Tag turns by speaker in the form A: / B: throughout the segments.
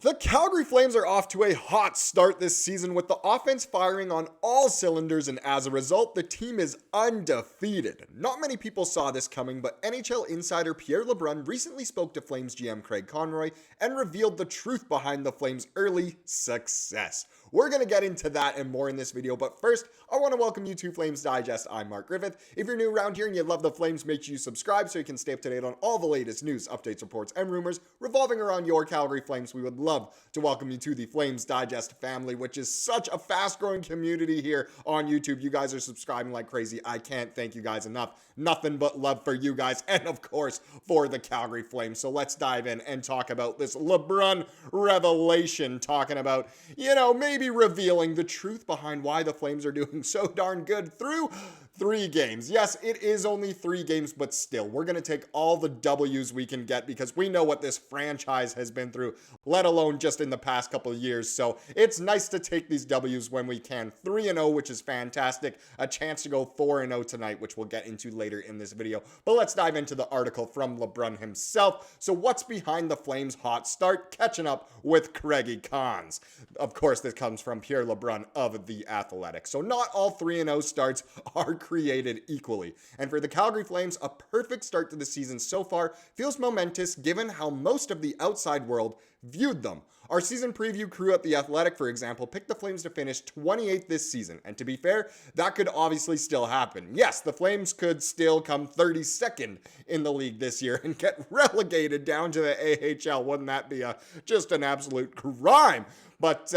A: The Calgary Flames are off to a hot start this season with the offense firing on all cylinders, and as a result, the team is undefeated. Not many people saw this coming, but NHL Insider Pierre LeBrun recently spoke to Flames GM Craig Conroy and revealed the truth behind the Flames' early success. We're going to get into that and more in this video, but first, I want to welcome you to Flames Digest. I'm Mark Griffith. If you're new around here and you love the Flames, make sure you subscribe so you can stay up to date on all the latest news, updates, reports, and rumors revolving around your Calgary Flames. We would love to welcome you to the Flames Digest family, which is such a fast-growing community here on YouTube. You guys are subscribing like crazy. I can't thank you guys enough. Nothing but love for you guys and, of course, for the Calgary Flames. So let's dive in and talk about this LeBrun Revelation, talking about, maybe revealing the truth behind why the Flames are doing so darn good through 3 games. Yes, it is only 3 games, but still, we're going to take all the W's we can get because we know what this franchise has been through, let alone just in the past couple of years. So it's nice to take these W's when we can. 3-0, which is fantastic. A chance to go 4-0 tonight, which we'll get into later in this video. But let's dive into the article from LeBrun himself. So what's behind the Flames' hot start? Catching up with Craigie Cons. Of course, this comes from Pierre LeBrun of The Athletic. So not all 3-0 starts are created equally. And for the Calgary Flames, a perfect start to the season so far feels momentous given how most of the outside world viewed them. Our season preview crew at The Athletic, for example, picked the Flames to finish 28th this season. And to be fair, that could obviously still happen. Yes, the Flames could still come 32nd in the league this year and get relegated down to the AHL. Wouldn't that be just an absolute crime? But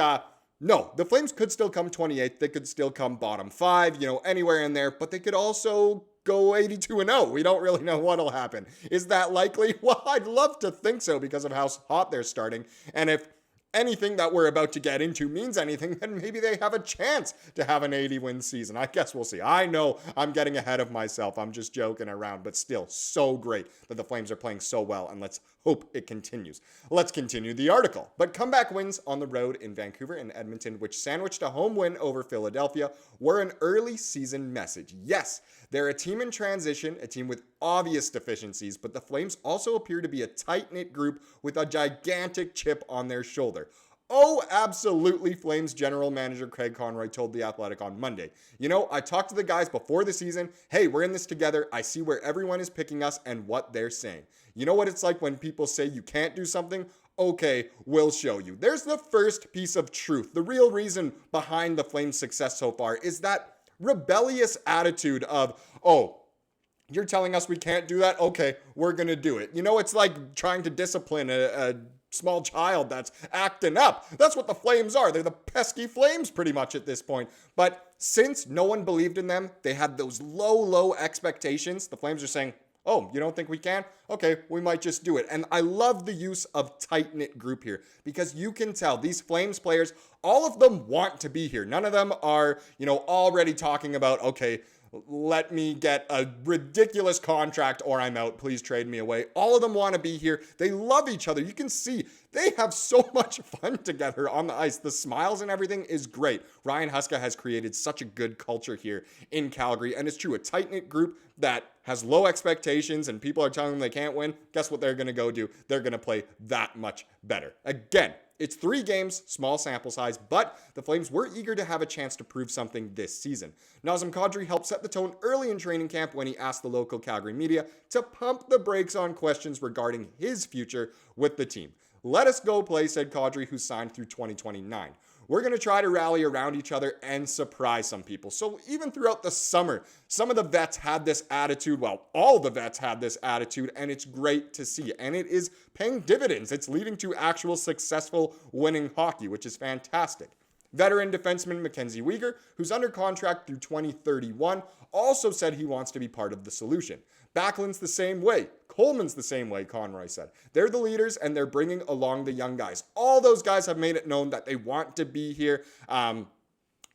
A: no, the Flames could still come 28th. They could still come bottom 5, anywhere in there. But they could also go 82-0. We don't really know what'll happen. Is that likely? Well, I'd love to think so because of how hot they're starting. And if anything that we're about to get into means anything, then maybe they have a chance to have an 80-win season. I guess we'll see. I know I'm getting ahead of myself. I'm just joking around, but still so great that the Flames are playing so well, and let's hope it continues. Let's continue the article. But comeback wins on the road in Vancouver and Edmonton, which sandwiched a home win over Philadelphia, were an early season message. Yes, they're a team in transition, a team with obvious deficiencies, but the Flames also appear to be a tight-knit group with a gigantic chip on their shoulder. Oh, absolutely, Flames general manager Craig Conroy told The Athletic on Monday. I talked to the guys before the season. Hey, we're in this together. I see where everyone is picking us and what they're saying. You know what it's like when people say you can't do something? Okay, we'll show you. There's the first piece of truth. The real reason behind the Flames' success so far is that rebellious attitude of, oh, you're telling us we can't do that? Okay, we're going to do it. It's like trying to discipline a small child that's acting up. That's what the Flames are. They're the pesky Flames pretty much at this point. But since no one believed in them, they had those low expectations. The Flames are saying, oh, you don't think we can? Okay, we might just do it. And I love the use of tight-knit group here because you can tell these Flames players, all of them want to be here. None of them are, already talking about, okay, let me get a ridiculous contract or I'm out. Please trade me away. All of them want to be here. They love each other. You can see they have so much fun together on the ice. The smiles and everything is great. Ryan Huska has created such a good culture here in Calgary. And it's true, a tight-knit group that has low expectations and people are telling them they can't win. Guess what they're going to go do? They're going to play that much better. Again, it's 3 games, small sample size, but the Flames were eager to have a chance to prove something this season. Nazem Kadri helped set the tone early in training camp when he asked the local Calgary media to pump the brakes on questions regarding his future with the team. Let us go play, said Kadri, who signed through 2029. We're going to try to rally around each other and surprise some people. So even throughout the summer, some of the vets had this attitude. Well, all the vets had this attitude, and it's great to see. And it is paying dividends. It's leading to actual successful winning hockey, which is fantastic. Veteran defenseman MacKenzie Weegar, who's under contract through 2031, also said he wants to be part of the solution. Backlund's the same way. Coleman's the same way, Conroy said. They're the leaders, and they're bringing along the young guys. All those guys have made it known that they want to be here.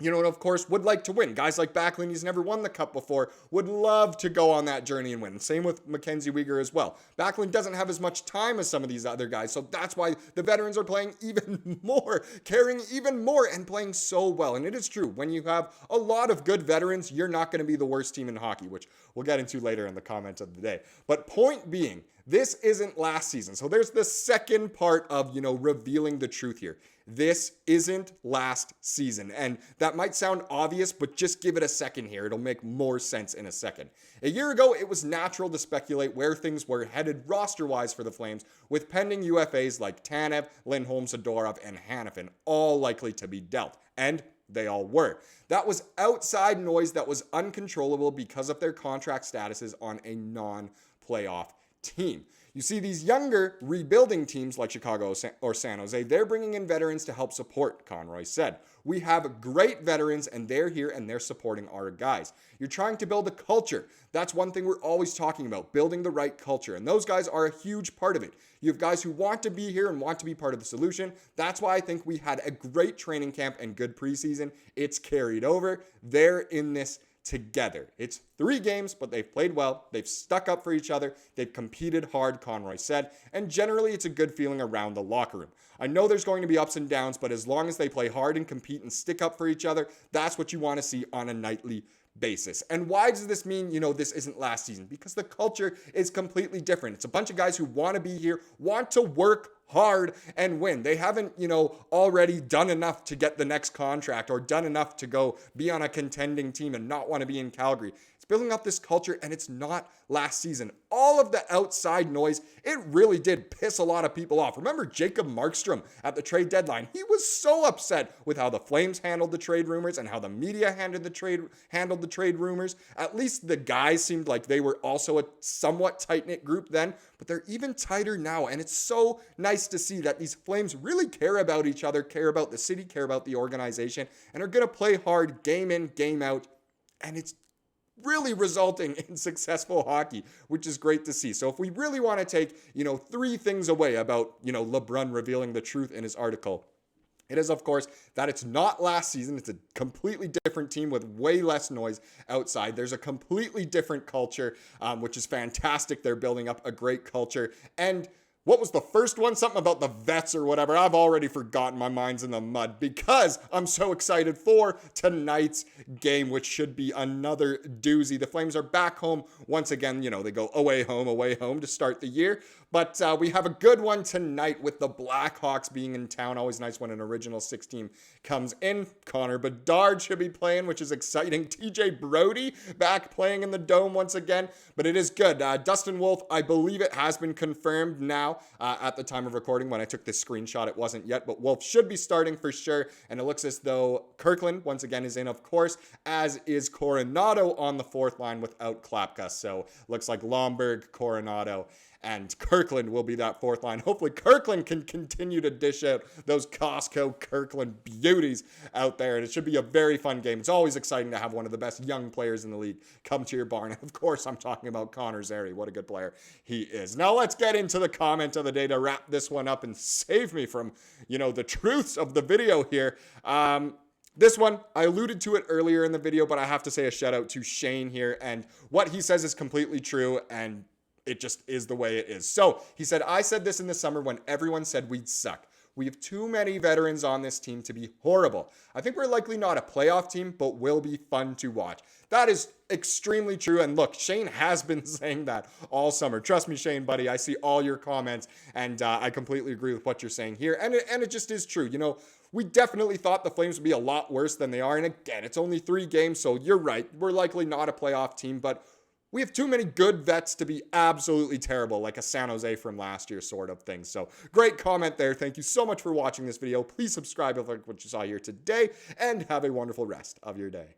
A: And of course, would like to win. Guys like Backlund, he's never won the cup before, would love to go on that journey and win. Same with MacKenzie Weegar as well. Backlund doesn't have as much time as some of these other guys, so that's why the veterans are playing even more, carrying even more, and playing so well. And it is true, when you have a lot of good veterans, you're not going to be the worst team in hockey, which we'll get into later in the comments of the day. But point being, This isn't last season. So there's the second part of, revealing the truth here. This isn't last season. And that might sound obvious, but just give it a second here. It'll make more sense in a second. A year ago, it was natural to speculate where things were headed roster-wise for the Flames, with pending UFAs like Tanev, Lindholm, Zadorov, and Hanifin all likely to be dealt. And they all were. That was outside noise that was uncontrollable because of their contract statuses on a non-playoff team. You see, these younger rebuilding teams like Chicago or San Jose, they're bringing in veterans to help support, Conroy said. We have great veterans and they're here and they're supporting our guys. You're trying to build a culture. That's one thing we're always talking about, building the right culture. And those guys are a huge part of it. You have guys who want to be here and want to be part of the solution. That's why I think we had a great training camp and good preseason. It's carried over. They're in this together. It's 3 games, but they've played well. They've stuck up for each other. They've competed hard, Conroy said, and generally it's a good feeling around the locker room. I know there's going to be ups and downs, but as long as they play hard and compete and stick up for each other, that's what you want to see on a nightly basis. And why does this mean, this isn't last season? Because the culture is completely different. It's a bunch of guys who want to be here, want to work hard and win. They haven't, already done enough to get the next contract or done enough to go be on a contending team and not want to be in Calgary. It's building up this culture, and it's not last season. All of the outside noise, it really did piss a lot of people off. Remember Jacob Markstrom at the trade deadline? He was so upset with how the Flames handled the trade rumors and how the media handled the trade rumors. At least the guys seemed like they were also a somewhat tight-knit group then, but they're even tighter now, and it's so nice to see that these Flames really care about each other, care about the city, care about the organization, and are going to play hard game in, game out, and it's really resulting in successful hockey, which is great to see. So if we really want to take, 3 things away about, LeBrun revealing the truth in his article, it is, of course, that it's not last season. It's a completely different team with way less noise outside. There's a completely different culture, which is fantastic. They're building up a great culture. And what was the first one? Something about the vets or whatever. I've already forgotten. My mind's in the mud because I'm so excited for tonight's game, which should be another doozy. The Flames are back home once again. They go away home to start the year. But we have a good one tonight with the Blackhawks being in town. Always nice when an original 6 team comes in. Connor Bedard should be playing, which is exciting. TJ Brody back playing in the Dome once again. But it is good. Dustin Wolf, I believe it has been confirmed now at the time of recording. When I took this screenshot, it wasn't yet. But Wolf should be starting for sure. And it looks as though Kirkland, once again, is in, of course, as is Coronado on the 4th line without Klapka. So looks like Lomberg, Coronado, and Kirkland will be that 4th line. Hopefully Kirkland can continue to dish out those Costco Kirkland beauties out there. And it should be a very fun game. It's always exciting to have one of the best young players in the league come to your barn. And of course, I'm talking about Connor Zary. What a good player he is. Now let's get into the comment of the day to wrap this one up and save me from, the truths of the video here. This one, I alluded to it earlier in the video, but I have to say a shout out to Shane here. And what he says is completely true, and it just is the way it is. So he said, I said this in the summer when everyone said we'd suck. We have too many veterans on this team to be horrible. I think we're likely not a playoff team, but will be fun to watch. That is extremely true. And look, Shane has been saying that all summer. Trust me, Shane, buddy. I see all your comments, and I completely agree with what you're saying here. And it just is true. We definitely thought the Flames would be a lot worse than they are. And again, it's only 3 games, so you're right. We're likely not a playoff team, but we have too many good vets to be absolutely terrible, like a San Jose from last year sort of thing. So great comment there. Thank you so much for watching this video. Please subscribe if you like what you saw here today, and have a wonderful rest of your day.